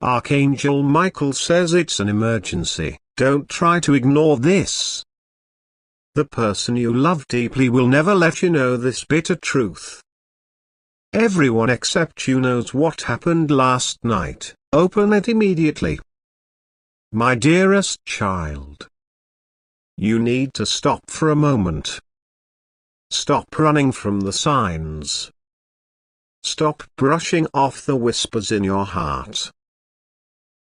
Archangel Michael says it's an emergency. Don't try to ignore this. The person you love deeply will never let you know this bitter truth. Everyone except you knows what happened last night. Open it immediately. My dearest child. You need to stop for a moment. Stop running from the signs. Stop brushing off the whispers in your heart.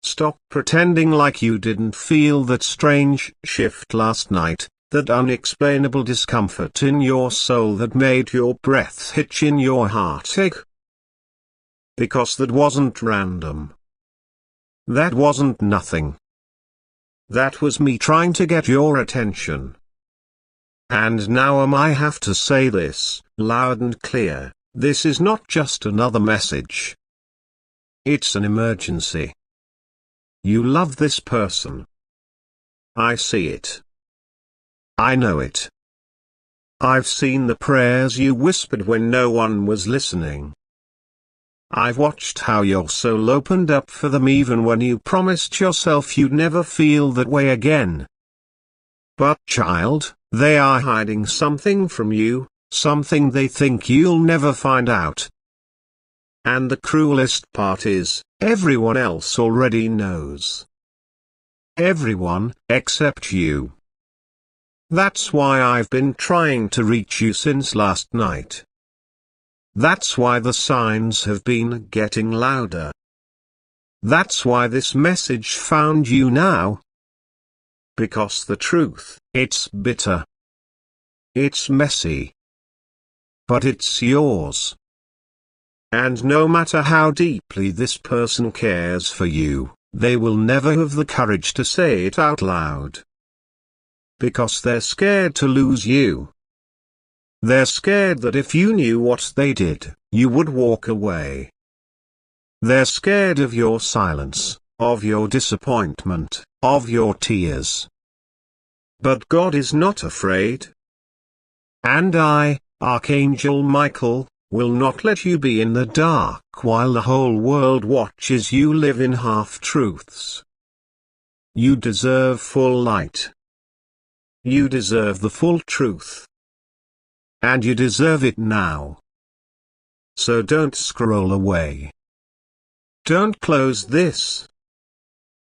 Stop pretending like you didn't feel that strange shift last night, that unexplainable discomfort in your soul that made your breath hitch in your heart ache. Because that wasn't random. That wasn't nothing. That was me trying to get your attention. And now I have to say this, loud and clear, this is not just another message. It's an emergency. You love this person. I see it. I know it. I've seen the prayers you whispered when no one was listening. I've watched how your soul opened up for them even when you promised yourself you'd never feel that way again. But child, they are hiding something from you, something they think you'll never find out. And the cruelest part is, everyone else already knows. Everyone, except you. That's why I've been trying to reach you since last night. That's why the signs have been getting louder. That's why this message found you now. Because the truth, it's bitter. It's messy. But it's yours. And no matter how deeply this person cares for you, they will never have the courage to say it out loud. Because they're scared to lose you. They're scared that if you knew what they did, you would walk away. They're scared of your silence, of your disappointment, of your tears. But God is not afraid. And I, Archangel Michael, will not let you be in the dark while the whole world watches you live in half-truths. You deserve full light. You deserve the full truth. And you deserve it now. So don't scroll away. Don't close this.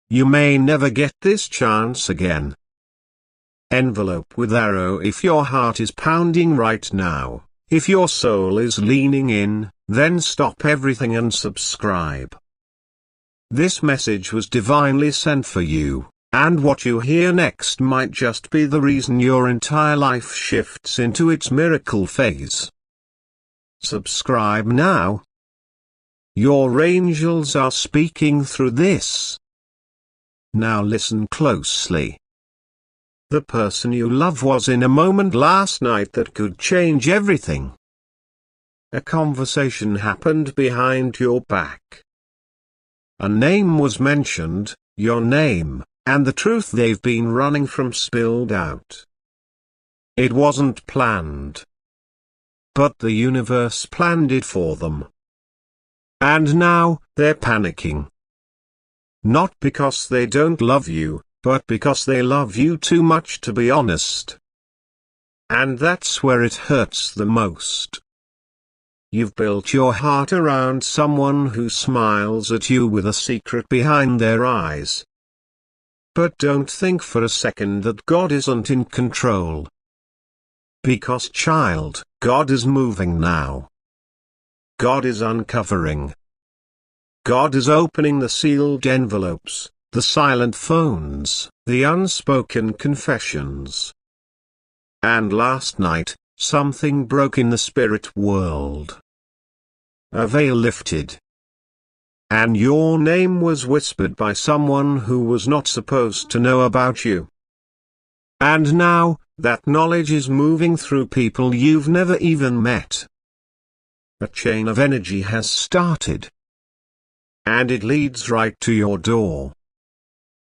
You may never get this chance again. Envelope with arrow if your heart is pounding right now. If your soul is leaning in, then stop everything and subscribe. This message was divinely sent for you, and what you hear next might just be the reason your entire life shifts into its miracle phase. Subscribe now. Your angels are speaking through this. Now listen closely. The person you love was in a moment last night that could change everything. A conversation happened behind your back. A name was mentioned, your name, and the truth they've been running from spilled out. It wasn't planned. But the universe planned it for them. And now, they're panicking. Not because they don't love you, but because they love you too much to be honest. And that's where it hurts the most. You've built your heart around someone who smiles at you with a secret behind their eyes. But don't think for a second that God isn't in control. Because child, God is moving now. God is uncovering. God is opening the sealed envelopes, the silent phones, the unspoken confessions. And last night, something broke in the spirit world. A veil lifted. And your name was whispered by someone who was not supposed to know about you. And now, that knowledge is moving through people you've never even met. A chain of energy has started. And it leads right to your door.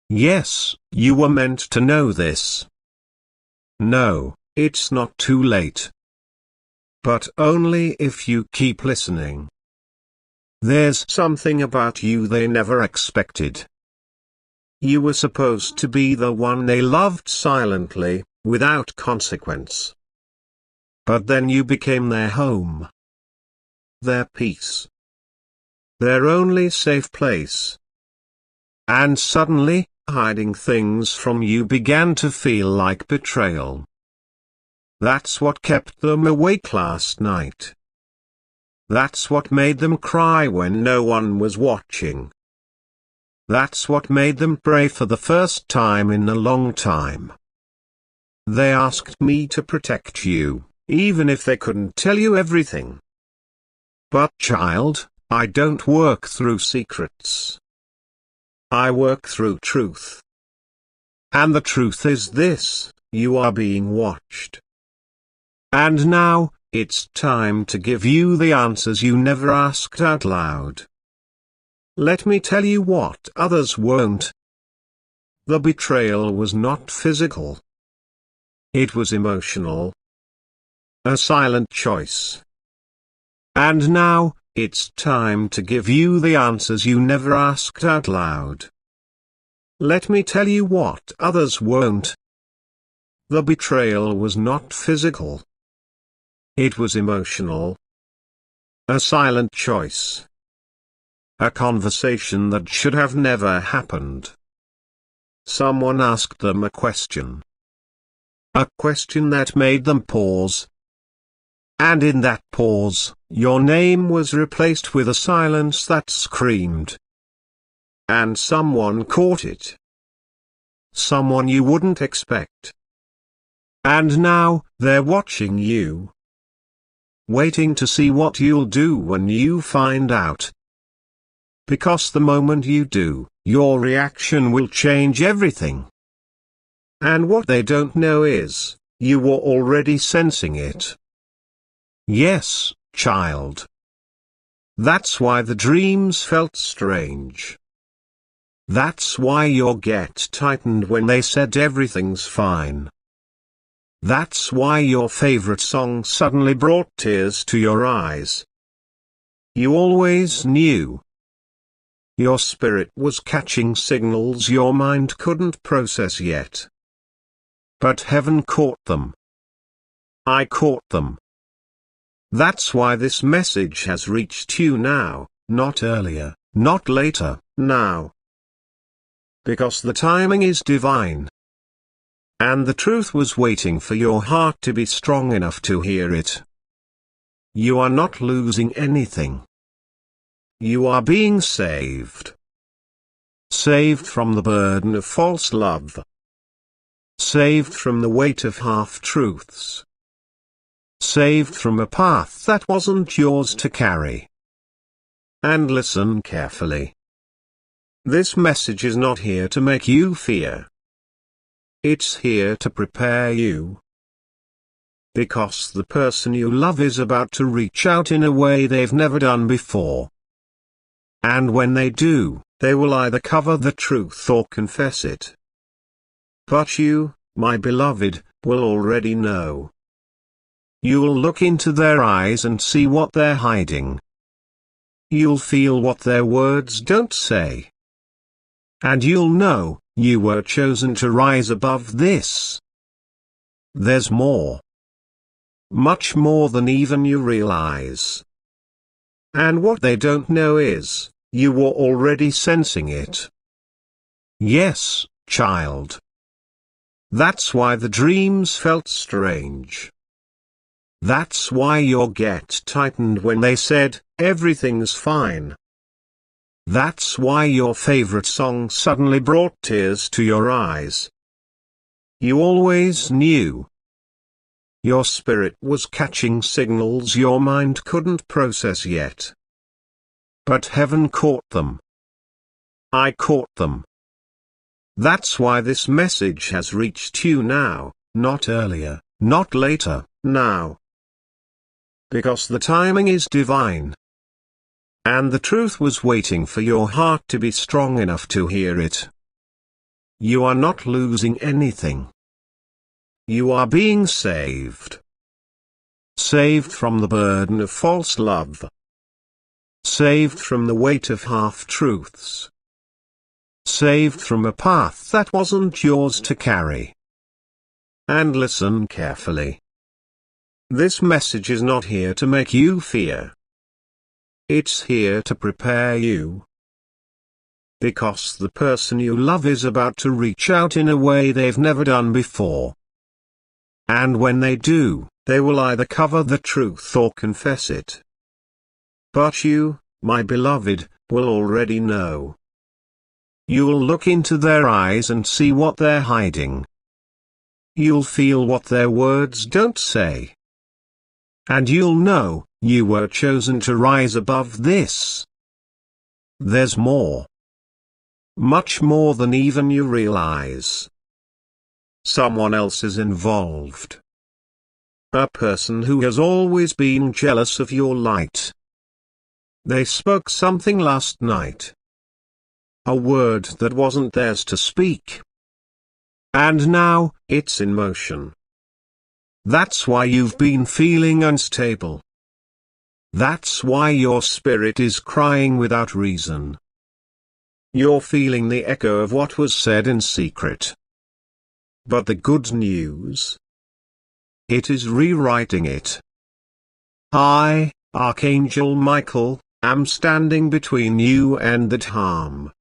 Yes, you were meant to know this. No, it's not too late. But only if you keep listening. There's something about you they never expected. You were supposed to be the one they loved silently, without consequence. But then you became their home. Their peace. Their only safe place. And suddenly, hiding things from you began to feel like betrayal. That's what kept them awake last night. That's what made them cry when no one was watching. That's what made them pray for the first time in a long time. They asked me to protect you, even if they couldn't tell you everything. But child, I don't work through secrets. I work through truth. And the truth is this: you are being watched. And now, it's time to give you the answers you never asked out loud. Let me tell you what others won't. The betrayal was not physical. It was emotional. A silent choice. And now, it's time to give you the answers you never asked out loud. Let me tell you what others won't. The betrayal was not physical. It was emotional. A silent choice. A conversation that should have never happened. Someone asked them a question. A question that made them pause. And in that pause, your name was replaced with a silence that screamed. And someone caught it. Someone you wouldn't expect. And now, they're watching you. Waiting to see what you'll do when you find out. Because the moment you do, your reaction will change everything. And what they don't know is, you were already sensing it. Yes, child. That's why the dreams felt strange. That's why your gut tightened when they said everything's fine. That's why your favorite song suddenly brought tears to your eyes. You always knew. Your spirit was catching signals your mind couldn't process yet. But heaven caught them. I caught them. That's why this message has reached you now, not earlier, not later, now. Because the timing is divine. And the truth was waiting for your heart to be strong enough to hear it. You are not losing anything. You are being saved. Saved from the burden of false love. Saved from the weight of half-truths. Saved from a path that wasn't yours to carry. And listen carefully. This message is not here to make you fear. It's here to prepare you. Because the person you love is about to reach out in a way they've never done before. And when they do, they will either cover the truth or confess it. But you, my beloved, will already know. You'll look into their eyes and see what they're hiding. You'll feel what their words don't say. And you'll know, you were chosen to rise above this. There's more. Much more than even you realize. And what they don't know is, you were already sensing it. Yes, child. That's why the dreams felt strange. That's why your gut tightened when they said, everything's fine. That's why your favorite song suddenly brought tears to your eyes. You always knew. Your spirit was catching signals your mind couldn't process yet. But heaven caught them. I caught them. That's why this message has reached you now, not earlier, not later, now. Because the timing is divine. And the truth was waiting for your heart to be strong enough to hear it. You are not losing anything. You are being saved. Saved from the burden of false love. saved from the weight of half-truths, saved from a path that wasn't yours to carry. And listen carefully. This message is not here to make you fear. It's here to prepare you. Because the person you love is about to reach out in a way they've never done before. And when they do, they will either cover the truth or confess it. But you, my beloved, will already know. You'll look into their eyes and see what they're hiding. You'll feel what their words don't say. And you'll know, you were chosen to rise above this. There's more. Much more than even you realize. Someone else is involved. A person who has always been jealous of your light. They spoke something last night. A word that wasn't theirs to speak. And now, it's in motion. That's why you've been feeling unstable. That's why your spirit is crying without reason. You're feeling the echo of what was said in secret. But the good news? It is rewriting it. I, Archangel Michael, am standing between you and that harm.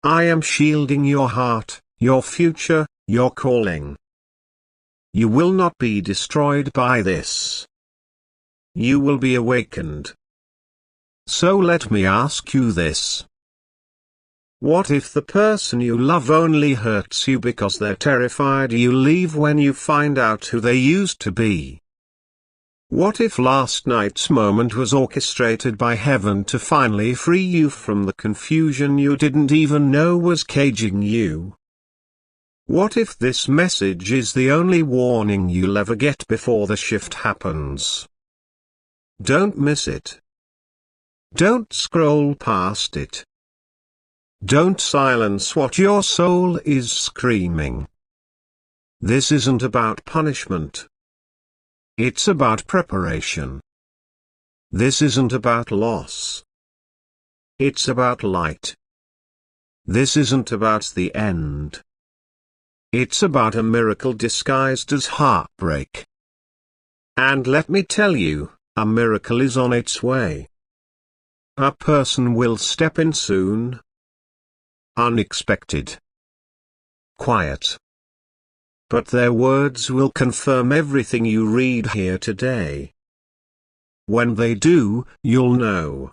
I am shielding your heart, your future, your calling. You will not be destroyed by this. You will be awakened. So let me ask you this. What if the person you love only hurts you because they're terrified you leave when you find out who they used to be? What if last night's moment was orchestrated by heaven to finally free you from the confusion you didn't even know was caging you? What if this message is the only warning you'll ever get before the shift happens? Don't miss it. Don't scroll past it. Don't silence what your soul is screaming. This isn't about punishment. It's about preparation. This isn't about loss. It's about light. This isn't about the end. It's about a miracle disguised as heartbreak. And let me tell you, a miracle is on its way. A person will step in soon. Unexpected. Quiet. But their words will confirm everything you read here today. When they do, you'll know.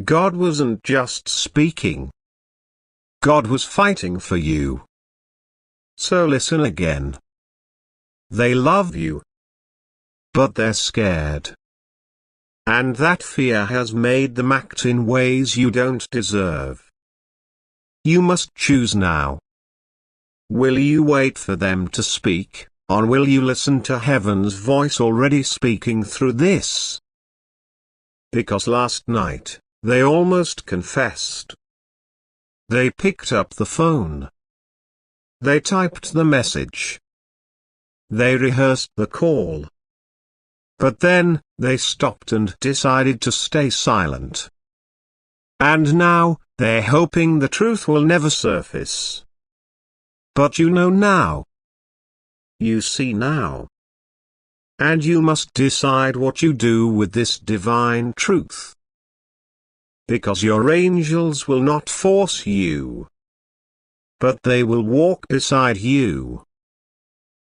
God wasn't just speaking. God was fighting for you. So listen again. They love you. But they're scared. And that fear has made them act in ways you don't deserve. You must choose now. Will you wait for them to speak, or will you listen to heaven's voice already speaking through this? Because last night, they almost confessed. They picked up the phone. They typed the message. They rehearsed the call. But then, they stopped and decided to stay silent. And now, they're hoping the truth will never surface. But you know now. You see now. And you must decide what you do with this divine truth. Because your angels will not force you. But they will walk beside you.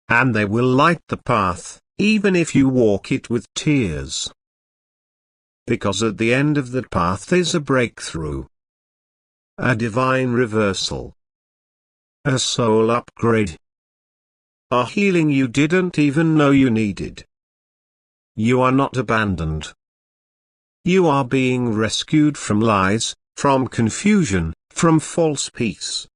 And they will light the path, even if you walk it with tears. Because at the end of that path is a breakthrough. A divine reversal. A soul upgrade. A healing you didn't even know you needed. You are not abandoned. You are being rescued from lies, from confusion, from false peace.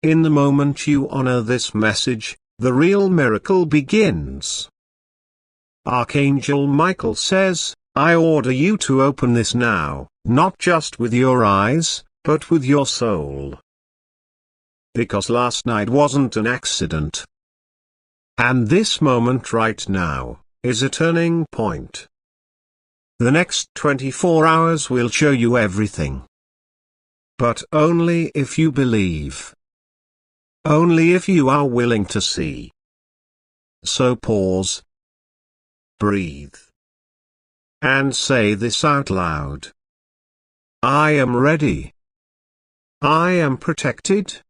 In the moment you honor this message, the real miracle begins. Archangel Michael says, I order you to open this now, not just with your eyes, but with your soul. Because last night wasn't an accident. And this moment right now, is a turning point. The next 24 hours will show you everything. But only if you believe. Only if you are willing to see. So pause. Breathe. And say this out loud. I am ready. I am protected.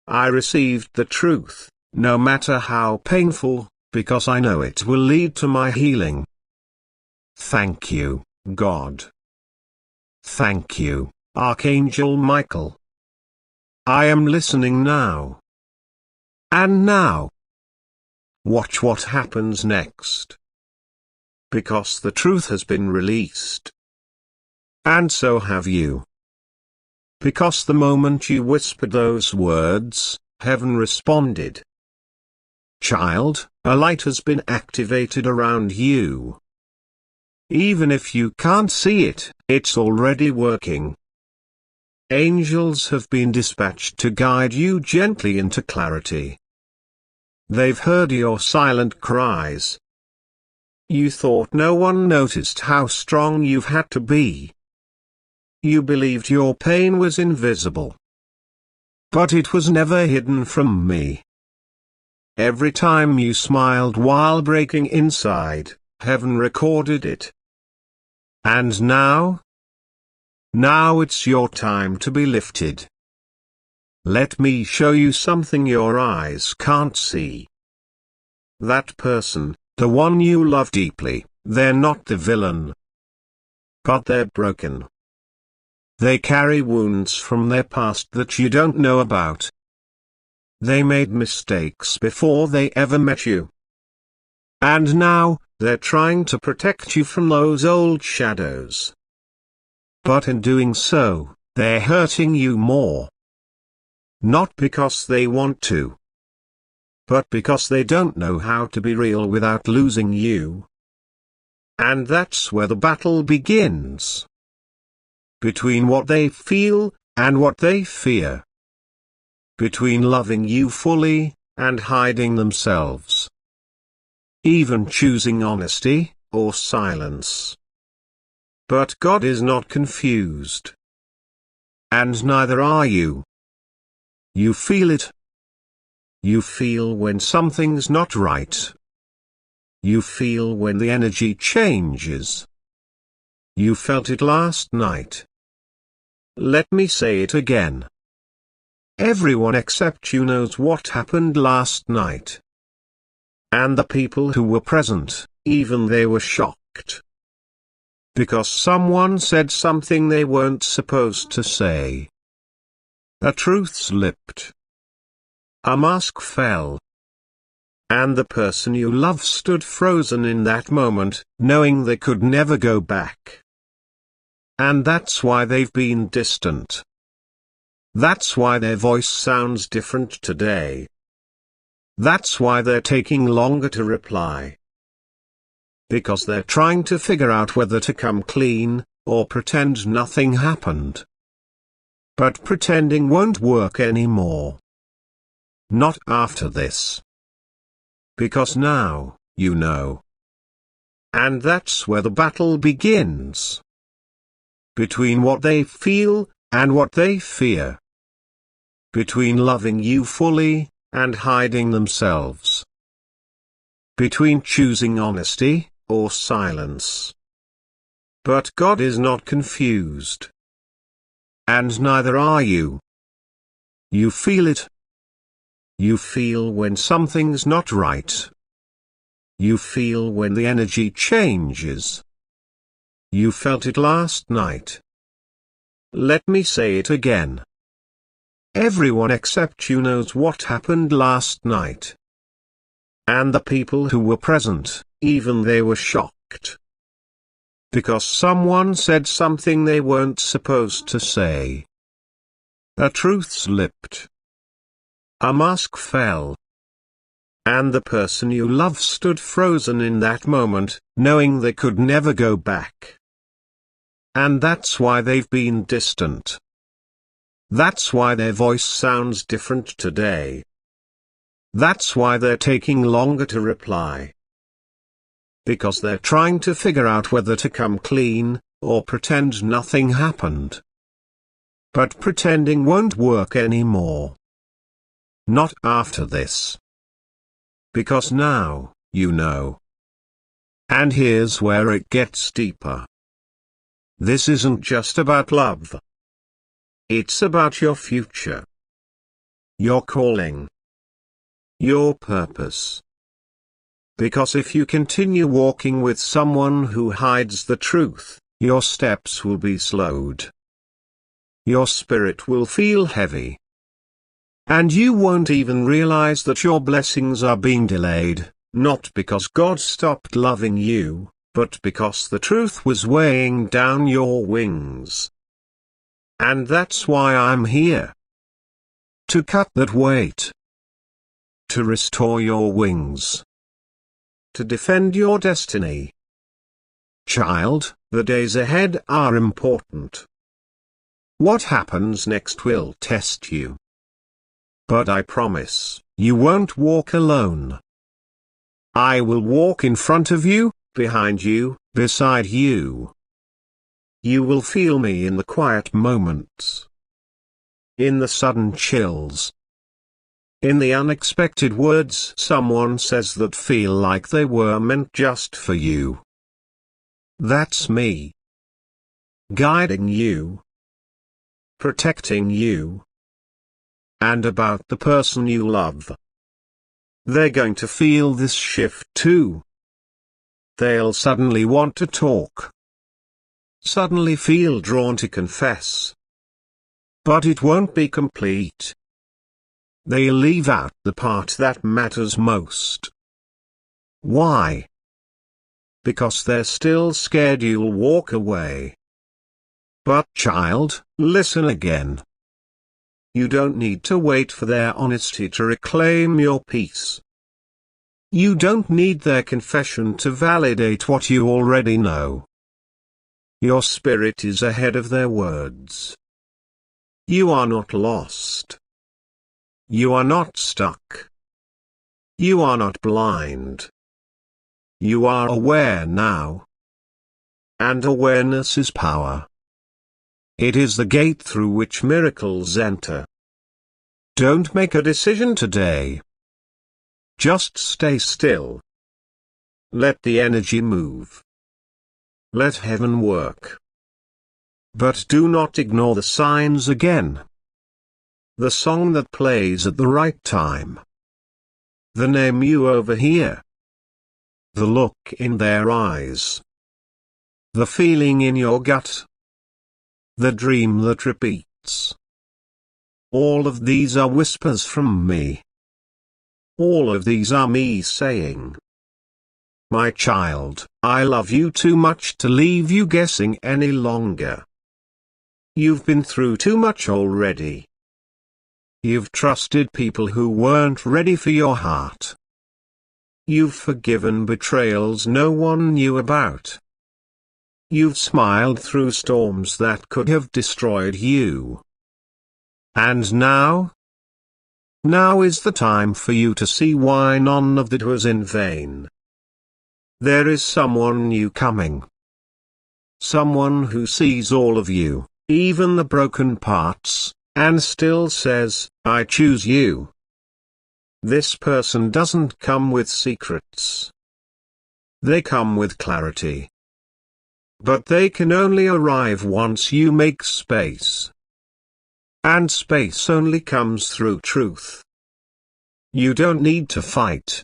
I received the truth, no matter how painful, because I know it will lead to my healing. Thank you, God. Thank you, Archangel Michael. I am listening now. And now, watch what happens next. Because the truth has been released. And so have you. Because the moment you whispered those words, heaven responded. Child, a light has been activated around you. Even if you can't see it, it's already working. Angels have been dispatched to guide you gently into clarity. They've heard your silent cries. You thought no one noticed how strong you've had to be. You believed your pain was invisible. But it was never hidden from me. Every time you smiled while breaking inside, heaven recorded it. And now? Now it's your time to be lifted. Let me show you something your eyes can't see. That person, the one you love deeply, they're not the villain. But they're broken. They carry wounds from their past that you don't know about. They made mistakes before they ever met you. And now, they're trying to protect you from those old shadows. But in doing so, they're hurting you more. Not because they want to, but because they don't know how to be real without losing you. And that's where the battle begins. Between what they feel, and what they fear. Between loving you fully, and hiding themselves. Even choosing honesty, or silence. But God is not confused. And neither are you. You feel it. You feel when something's not right. You feel when the energy changes. You felt it last night. Let me say it again. Everyone except you knows what happened last night. And the people who were present, even they were shocked. Because someone said something they weren't supposed to say. A truth slipped. A mask fell. And the person you love stood frozen in that moment, knowing they could never go back. And that's why they've been distant. That's why their voice sounds different today. That's why they're taking longer to reply. Because they're trying to figure out whether to come clean, or pretend nothing happened. But pretending won't work anymore. Not after this. Because now, you know. And that's where the battle begins. Between what they feel, and what they fear. Between loving you fully, and hiding themselves. Between choosing honesty, or silence. But God is not confused. And neither are you. You feel it. You feel when something's not right. You feel when the energy changes. You felt it last night. Let me say it again. Everyone except you knows what happened last night. And the people who were present, even they were shocked. Because someone said something they weren't supposed to say. A truth slipped. A mask fell. And the person you love stood frozen in that moment, knowing they could never go back. And that's why they've been distant. That's why their voice sounds different today. That's why they're taking longer to reply. because they're trying to figure out whether to come clean, or pretend nothing happened. But pretending won't work anymore. Not after this. Because now, you know. And here's where it gets deeper. This isn't just about love. It's about your future. Your calling. Your purpose. Because if you continue walking with someone who hides the truth, your steps will be slowed. Your spirit will feel heavy. And you won't even realize that your blessings are being delayed, not because God stopped loving you, but because the truth was weighing down your wings. And that's why I'm here. To cut that weight. To restore your wings. To defend your destiny. Child, the days ahead are important. What happens next will test you. But I promise, you won't walk alone. I will walk in front of you, behind you, beside you. You will feel me in the quiet moments. In the sudden chills. In the unexpected words someone says that feel like they were meant just for you. That's me. Guiding you. Protecting you. And about the person you love. They're going to feel this shift too. They'll suddenly want to talk. Suddenly feel drawn to confess. But it won't be complete. They'll leave out the part that matters most. Why? Because they're still scared you'll walk away. But child, listen again. You don't need to wait for their honesty to reclaim your peace. You don't need their confession to validate what you already know. Your spirit is ahead of their words. You are not lost. You are not stuck. You are not blind. You are aware now. And awareness is power. It is the gate through which miracles enter. Don't make a decision today. Just stay still. Let the energy move. Let heaven work. But do not ignore the signs again. The song that plays at the right time. The name you overhear. The look in their eyes. The feeling in your gut. The dream that repeats. All of these are whispers from me. All of these are me saying, my child, I love you too much to leave you guessing any longer. You've been through too much already. You've trusted people who weren't ready for your heart. You've forgiven betrayals no one knew about. You've smiled through storms that could have destroyed you. And now? Now is the time for you to see why none of that was in vain. There is someone new coming. Someone who sees all of you, even the broken parts, and still says, I choose you. This person doesn't come with secrets. They come with clarity. But they can only arrive once you make space. And space only comes through truth. You don't need to fight.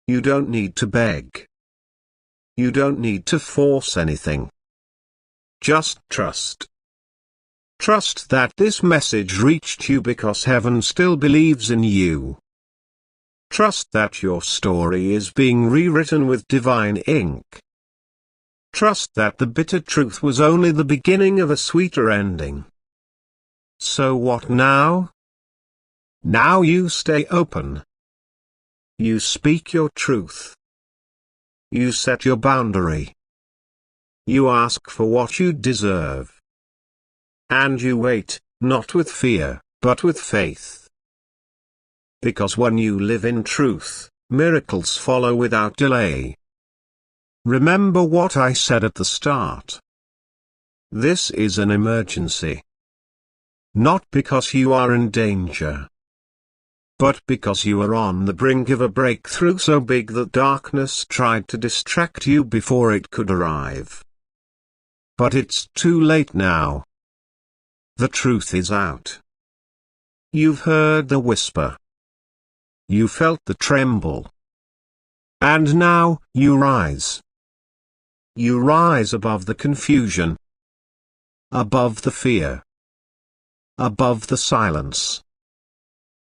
You don't need to beg. You don't need to force anything. Just trust. Trust that this message reached you because heaven still believes in you. Trust that your story is being rewritten with divine ink. Trust that the bitter truth was only the beginning of a sweeter ending. So what now? Now you stay open. You speak your truth. You set your boundary. You ask for what you deserve. And you wait, not with fear, but with faith. Because when you live in truth, miracles follow without delay. Remember what I said at the start. This is an emergency. Not because you are in danger, but because you are on the brink of a breakthrough so big that darkness tried to distract you before it could arrive. But it's too late now. The truth is out. You've heard the whisper. You felt the tremble. And now, you rise. You rise above the confusion. Above the fear. Above the silence.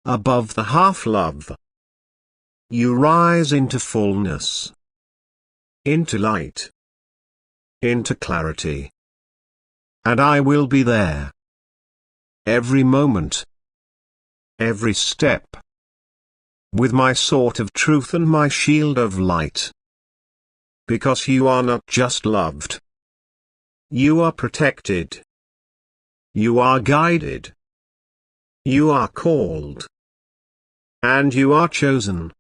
Above the half-love. You rise into fullness. Into light. Into clarity. And I will be there. Every moment. Every step. With my sword of truth and my shield of light. Because you are not just loved. You are protected. You are guided. You are called. And you are chosen.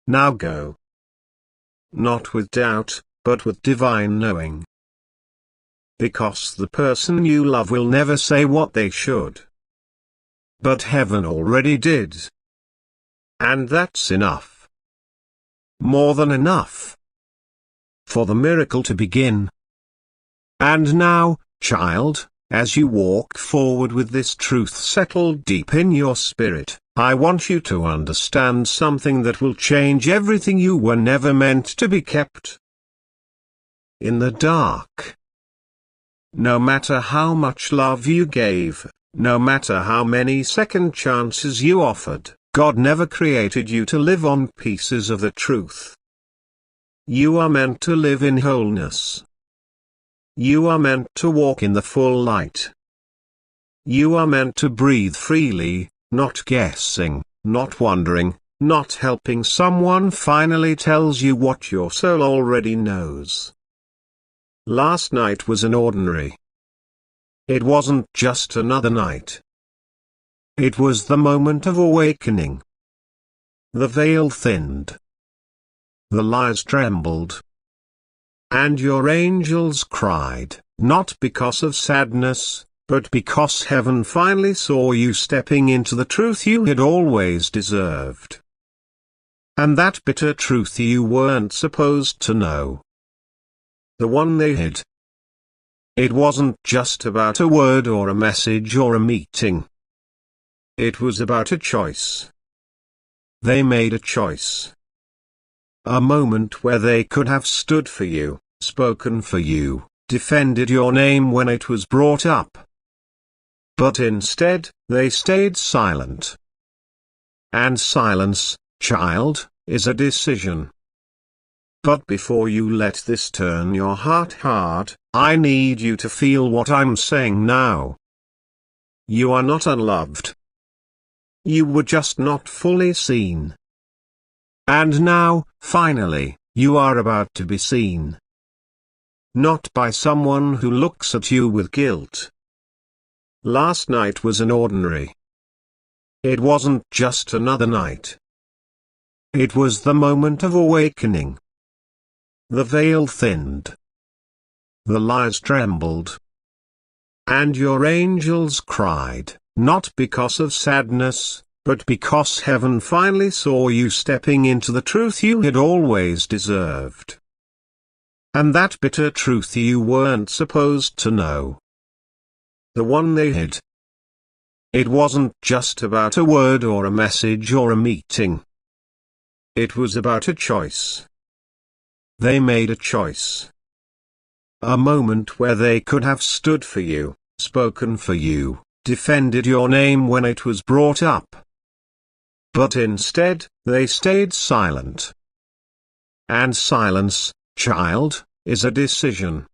Now go. Not with doubt, but with divine knowing. Because the person you love will never say what they should. But heaven already did. And that's enough. More than enough. For the miracle to begin. And now, child, as you walk forward with this truth settled deep in your spirit, I want you to understand something that will change everything. You were never meant to be kept in the dark. No matter how much love you gave, no matter how many second chances you offered, God never created you to live on pieces of the truth. You are meant to live in wholeness. You are meant to walk in the full light. You are meant to breathe freely, not guessing, not wondering, not helping someone finally tells you what your soul already knows. Last night was an ordinary. It wasn't just another night. It was the moment of awakening. The veil thinned. The lies trembled. And your angels cried, not because of sadness, but because heaven finally saw you stepping into the truth you had always deserved. And that bitter truth you weren't supposed to know. The one they hid. It wasn't just about a word or a message or a meeting. It was about a choice. They made a choice. A moment where they could have stood for you, spoken for you, defended your name when it was brought up. But instead, they stayed silent. And silence, child, is a decision. But before you let this turn your heart hard, I need you to feel what I'm saying now. You are not unloved. You were just not fully seen. And now, finally, you are about to be seen. Not by someone who looks at you with guilt. Last night was an ordinary. It wasn't just another night. It was the moment of awakening. The veil thinned. The lies trembled. And your angels cried, not because of sadness, but because heaven finally saw you stepping into the truth you had always deserved. And that bitter truth you weren't supposed to know. The one they hid. It wasn't just about a word or a message or a meeting. It was about a choice. They made a choice. A moment where they could have stood for you, spoken for you, defended your name when it was brought up. But instead, they stayed silent. And silence, child, is a decision.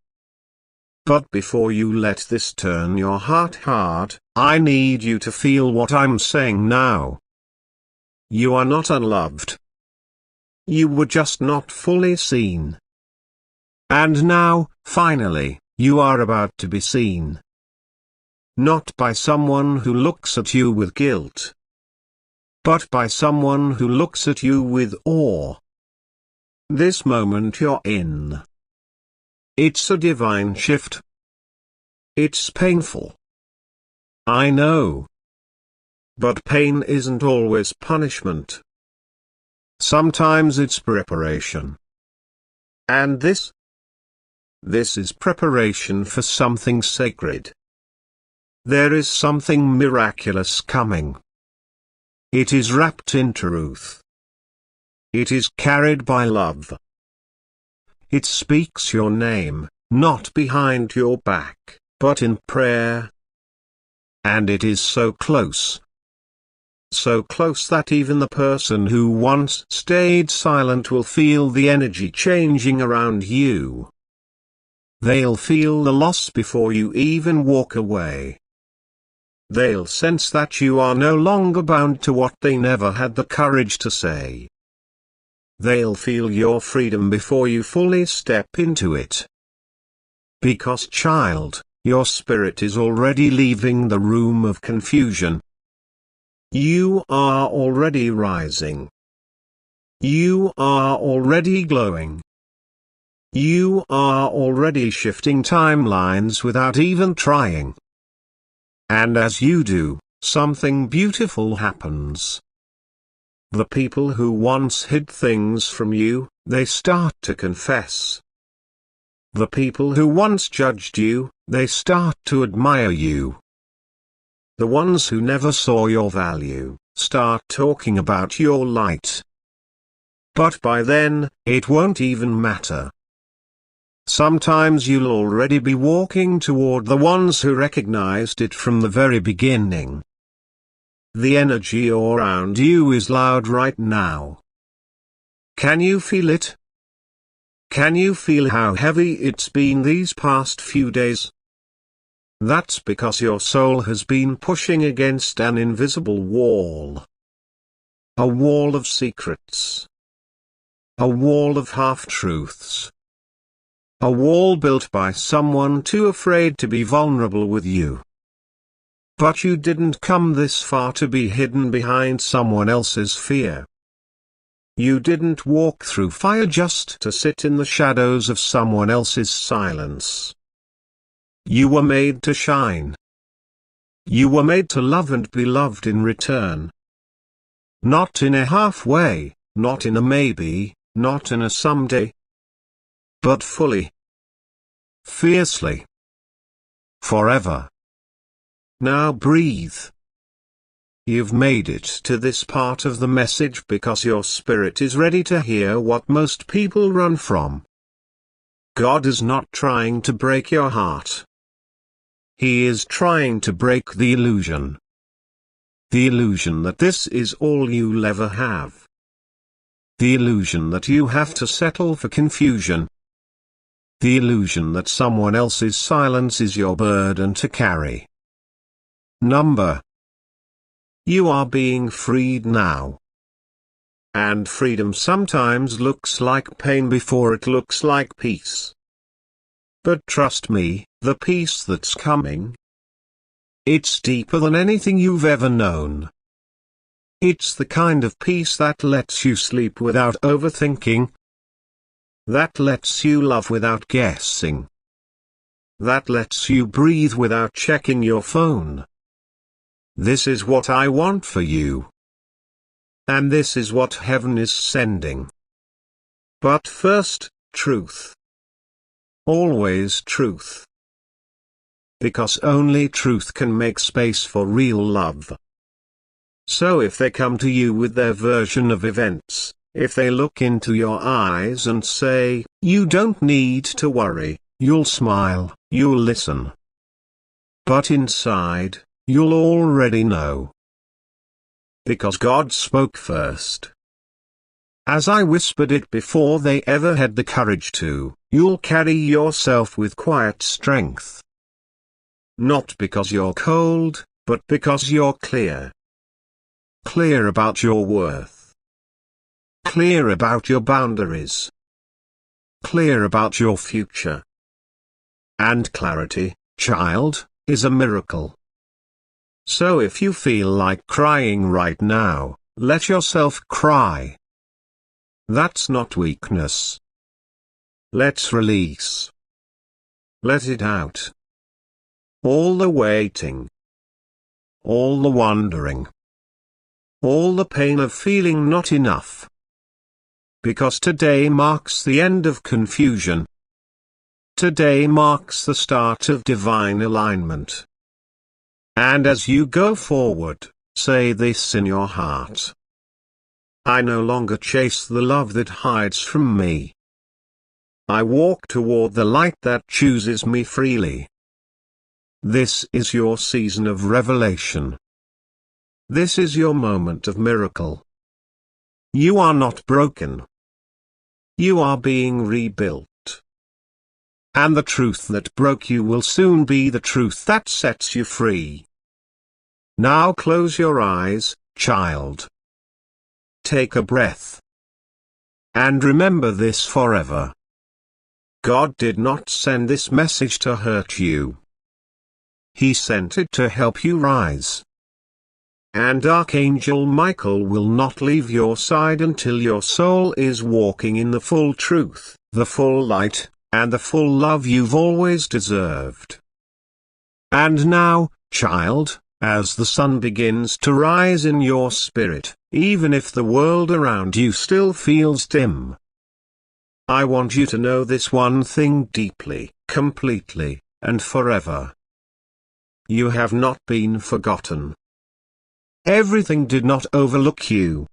But before you let this turn your heart hard, I need you to feel what I'm saying now. You are not unloved. You were just not fully seen. And now, finally, you are about to be seen. Not by someone who looks at you with guilt, but by someone who looks at you with awe. This moment you're in. It's a divine shift. It's painful. I know. But pain isn't always punishment. Sometimes it's preparation. And this is preparation for something sacred. There is something miraculous coming. It is wrapped in truth. It is carried by love. It speaks your name, not behind your back, but in prayer. And it is so close. So close that even the person who once stayed silent will feel the energy changing around you. They'll feel the loss before you even walk away. They'll sense that you are no longer bound to what they never had the courage to say. They'll feel your freedom before you fully step into it. Because, child, your spirit is already leaving the room of confusion. You are already rising. You are already glowing. You are already shifting timelines without even trying. And as you do, something beautiful happens. The people who once hid things from you, they start to confess. The people who once judged you, they start to admire you. The ones who never saw your value, start talking about your light. But by then, it won't even matter. Sometimes you'll already be walking toward the ones who recognized it from the very beginning. The energy around you is loud right now. Can you feel it? Can you feel how heavy it's been these past few days? That's because your soul has been pushing against an invisible wall. A wall of secrets. A wall of half-truths. A wall built by someone too afraid to be vulnerable with you. But you didn't come this far to be hidden behind someone else's fear. You didn't walk through fire just to sit in the shadows of someone else's silence. You were made to shine. You were made to love and be loved in return. Not in a halfway, not in a maybe, not in a someday. But fully. Fiercely. Forever. Now breathe. You've made it to this part of the message because your spirit is ready to hear what most people run from. God is not trying to break your heart. He is trying to break the illusion. The illusion that this is all you'll ever have. The illusion that you have to settle for confusion. The illusion that someone else's silence is your burden to carry. You are being freed now. And freedom sometimes looks like pain before it looks like peace. But trust me, the peace that's coming, it's deeper than anything you've ever known. It's the kind of peace that lets you sleep without overthinking. That lets you love without guessing. That lets you breathe without checking your phone. This is what I want for you. And this is what heaven is sending. But first, truth. Always truth. Because only truth can make space for real love. So if they come to you with their version of events, if they look into your eyes and say, "You don't need to worry," you'll smile, you'll listen. But inside, you'll already know. Because God spoke first. As I whispered it before they ever had the courage to, you'll carry yourself with quiet strength. Not because you're cold, but because you're clear. Clear about your worth. Clear about your boundaries. Clear about your future. And clarity, child, is a miracle. So if you feel like crying right now, let yourself cry. That's not weakness. Let's release. Let it out. All the waiting. All the wondering. All the pain of feeling not enough. Because today marks the end of confusion. Today marks the start of divine alignment. And as you go forward, say this in your heart. I no longer chase the love that hides from me. I walk toward the light that chooses me freely. This is your season of revelation. This is your moment of miracle. You are not broken. You are being rebuilt. And the truth that broke you will soon be the truth that sets you free. Now close your eyes, child. Take a breath. And remember this forever. God did not send this message to hurt you. He sent it to help you rise. And Archangel Michael will not leave your side until your soul is walking in the full truth, the full light, and the full love you've always deserved. And now, child, as the sun begins to rise in your spirit, even if the world around you still feels dim, I want you to know this one thing deeply, completely, and forever. You have not been forgotten. Everything did not overlook you.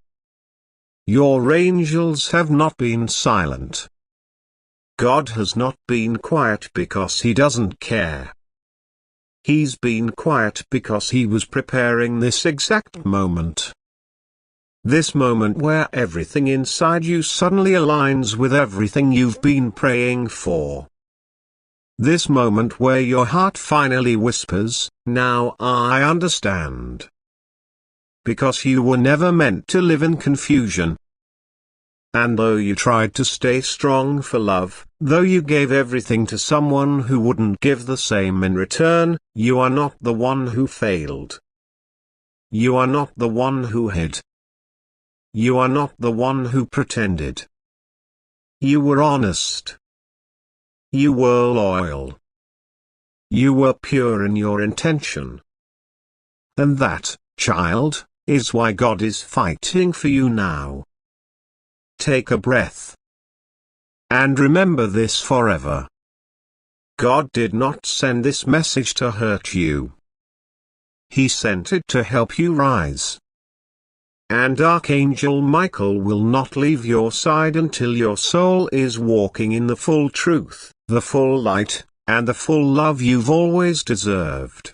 Your angels have not been silent. God has not been quiet because He doesn't care. He's been quiet because He was preparing this exact moment. This moment where everything inside you suddenly aligns with everything you've been praying for. This moment where your heart finally whispers, "Now I understand." Because you were never meant to live in confusion. And though you tried to stay strong for love, though you gave everything to someone who wouldn't give the same in return, you are not the one who failed. You are not the one who hid. You are not the one who pretended. You were honest. You were loyal. You were pure in your intention. And that, child, is why God is fighting for you now. Take a breath. And remember this forever. God did not send this message to hurt you. He sent it to help you rise. And Archangel Michael will not leave your side until your soul is walking in the full truth, the full light, and the full love you've always deserved.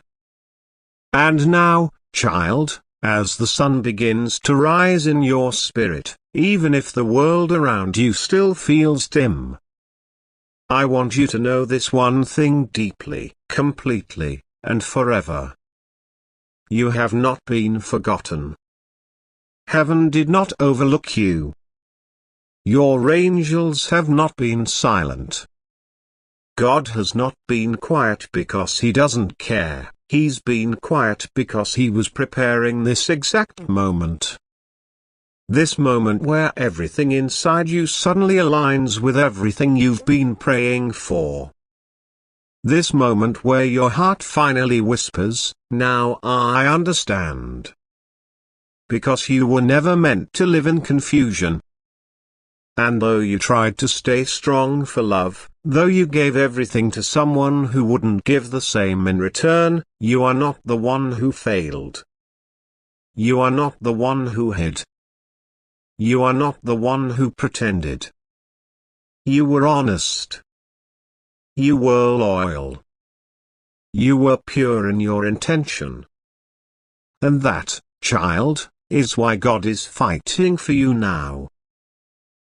And now, child, as the sun begins to rise in your spirit, even if the world around you still feels dim, I want you to know this one thing deeply, completely, and forever. You have not been forgotten. Heaven did not overlook you. Your angels have not been silent. God has not been quiet because He doesn't care. He's been quiet because He was preparing this exact moment. This moment where everything inside you suddenly aligns with everything you've been praying for. This moment where your heart finally whispers, "Now I understand." Because you were never meant to live in confusion. And though you tried to stay strong for love, though you gave everything to someone who wouldn't give the same in return, you are not the one who failed. You are not the one who hid. You are not the one who pretended. You were honest. You were loyal. You were pure in your intention. And that, child, is why God is fighting for you now.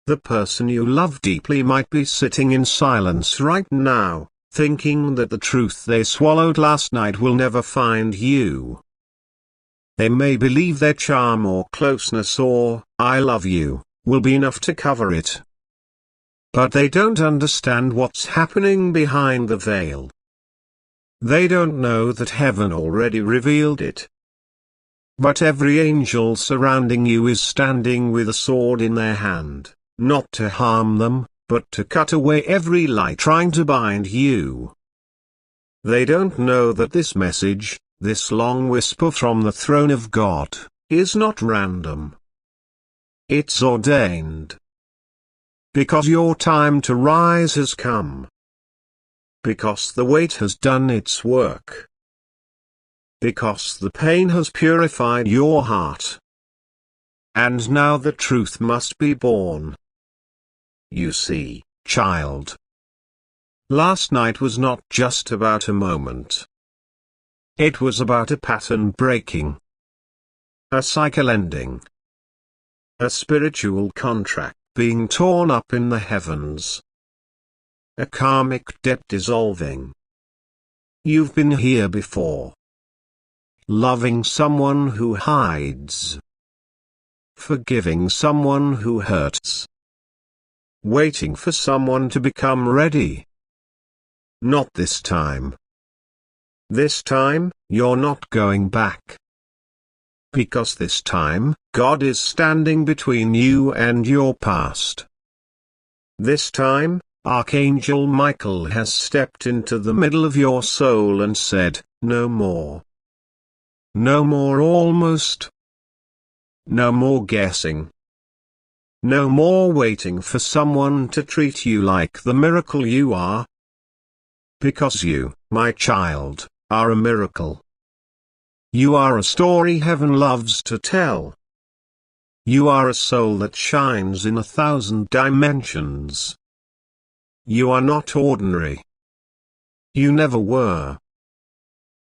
The person you love deeply might be sitting in silence right now, thinking that the truth they swallowed last night will never find you. They may believe their charm or closeness or, "I love you," will be enough to cover it. But they don't understand what's happening behind the veil. They don't know that heaven already revealed it. But every angel surrounding you is standing with a sword in their hand, not to harm them, but to cut away every lie trying to bind you. They don't know that this message, this long whisper from the throne of God, is not random. It's ordained. Because your time to rise has come. Because the weight has done its work. Because the pain has purified your heart. And now the truth must be born. You see, child. Last night was not just about a moment. It was about a pattern breaking. A cycle ending. A spiritual contract being torn up in the heavens. A karmic debt dissolving. You've been here before. Loving someone who hides. Forgiving someone who hurts. Waiting for someone to become ready. Not this time. This time, you're not going back. Because this time, God is standing between you and your past. This time, Archangel Michael has stepped into the middle of your soul and said, no more. No more almost. No more guessing. No more waiting for someone to treat you like the miracle you are. Because you, my child, are a miracle. You are a story heaven loves to tell. You are a soul that shines in 1,000 dimensions. You are not ordinary. You never were.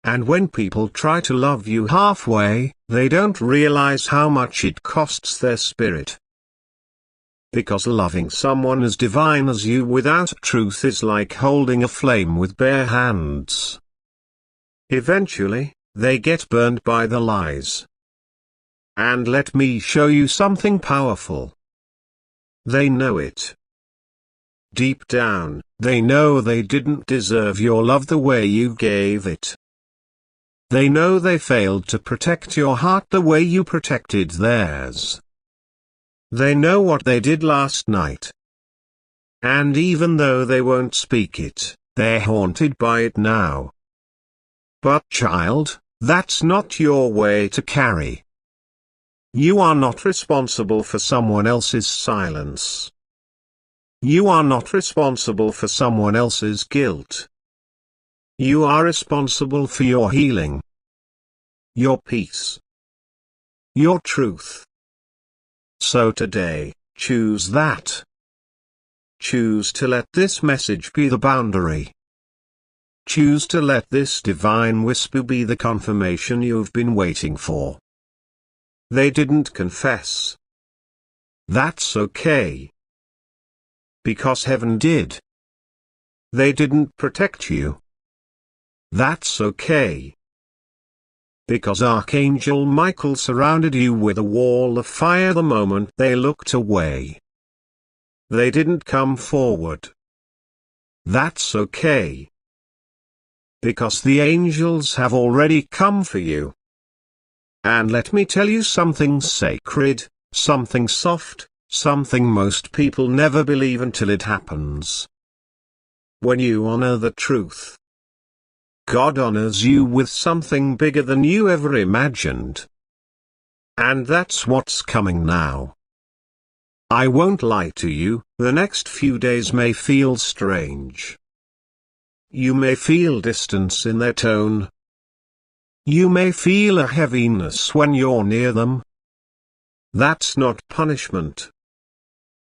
And when people try to love you halfway, they don't realize how much it costs their spirit. Because loving someone as divine as you without truth is like holding a flame with bare hands. Eventually, they get burned by the lies. And let me show you something powerful. They know it. Deep down, they know they didn't deserve your love the way you gave it. They know they failed to protect your heart the way you protected theirs. They know what they did last night. And even though they won't speak it, they're haunted by it now. But child, that's not your way to carry. You are not responsible for someone else's silence. You are not responsible for someone else's guilt. You are responsible for your healing. Your peace. Your truth. So today, choose that. Choose to let this message be the boundary. Choose to let this divine whisper be the confirmation you've been waiting for. They didn't confess. That's okay. Because heaven did. They didn't protect you. That's okay. Because Archangel Michael surrounded you with a wall of fire the moment they looked away. They didn't come forward. That's okay. Because the angels have already come for you. And let me tell you something sacred, something soft, something most people never believe until it happens. When you honor the truth, God honors you with something bigger than you ever imagined. And that's what's coming now. I won't lie to you, the next few days may feel strange. You may feel distance in their tone. You may feel a heaviness when you're near them. That's not punishment.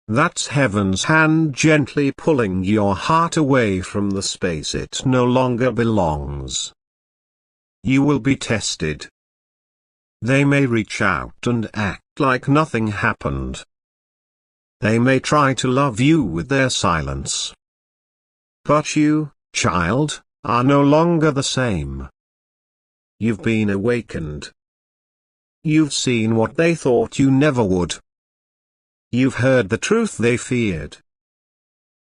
That's heaven's hand gently pulling your heart away from the space it no longer belongs. You will be tested. They may reach out and act like nothing happened. They may try to love you with their silence. But you, child, are no longer the same. You've been awakened. You've seen what they thought you never would. You've heard the truth they feared.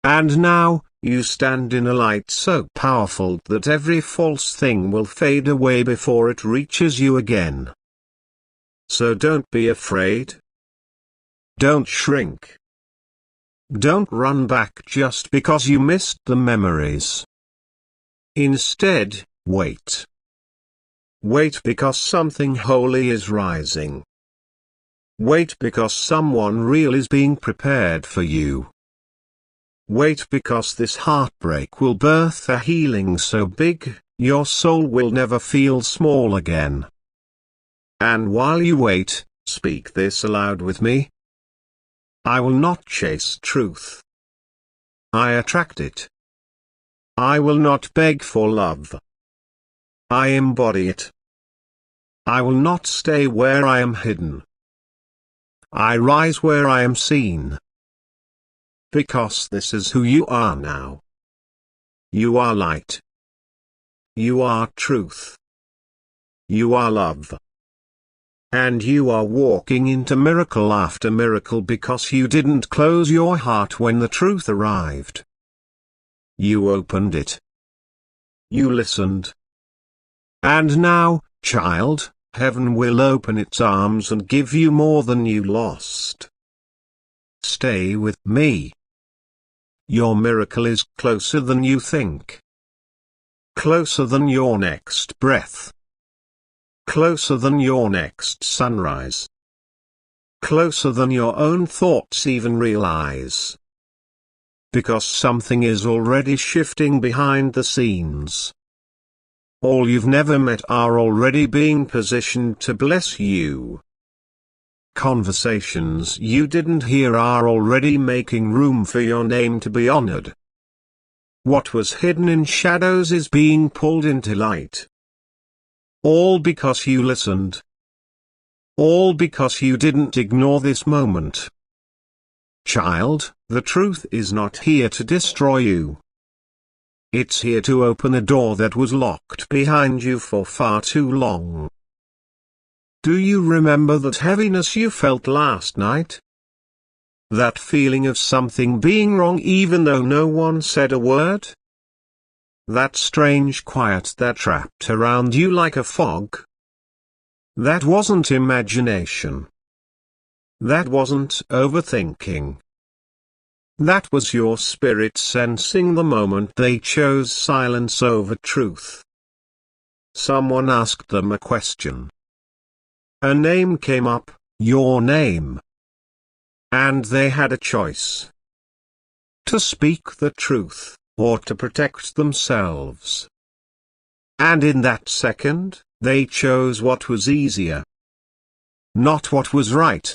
And now, you stand in a light so powerful that every false thing will fade away before it reaches you again. So don't be afraid. Don't shrink. Don't run back just because you missed the memories. Instead, wait. Wait because something holy is rising. Wait because someone real is being prepared for you. Wait because this heartbreak will birth a healing so big, your soul will never feel small again. And while you wait, speak this aloud with me. I will not chase truth. I attract it. I will not beg for love. I embody it. I will not stay where I am hidden. I rise where I am seen. Because this is who you are now. You are light. You are truth. You are love. And you are walking into miracle after miracle because you didn't close your heart when the truth arrived. You opened it. You listened. And now, child, heaven will open its arms and give you more than you lost. Stay with me. Your miracle is closer than you think. Closer than your next breath. Closer than your next sunrise. Closer than your own thoughts even realize. Because something is already shifting behind the scenes. All you've never met are already being positioned to bless you. Conversations you didn't hear are already making room for your name to be honored. What was hidden in shadows is being pulled into light. All because you listened. All because you didn't ignore this moment. Child, the truth is not here to destroy you. It's here to open a door that was locked behind you for far too long. Do you remember that heaviness you felt last night? That feeling of something being wrong even though no one said a word? That strange quiet that wrapped around you like a fog? That wasn't imagination. That wasn't overthinking. That was your spirit sensing the moment they chose silence over truth. Someone asked them a question. A name came up, your name. And they had a choice. To speak the truth, or to protect themselves. And in that second, they chose what was easier. Not what was right.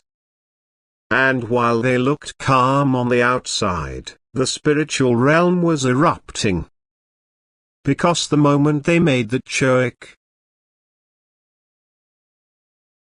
And while they looked calm on the outside, the spiritual realm was erupting. Because the moment they made the choice,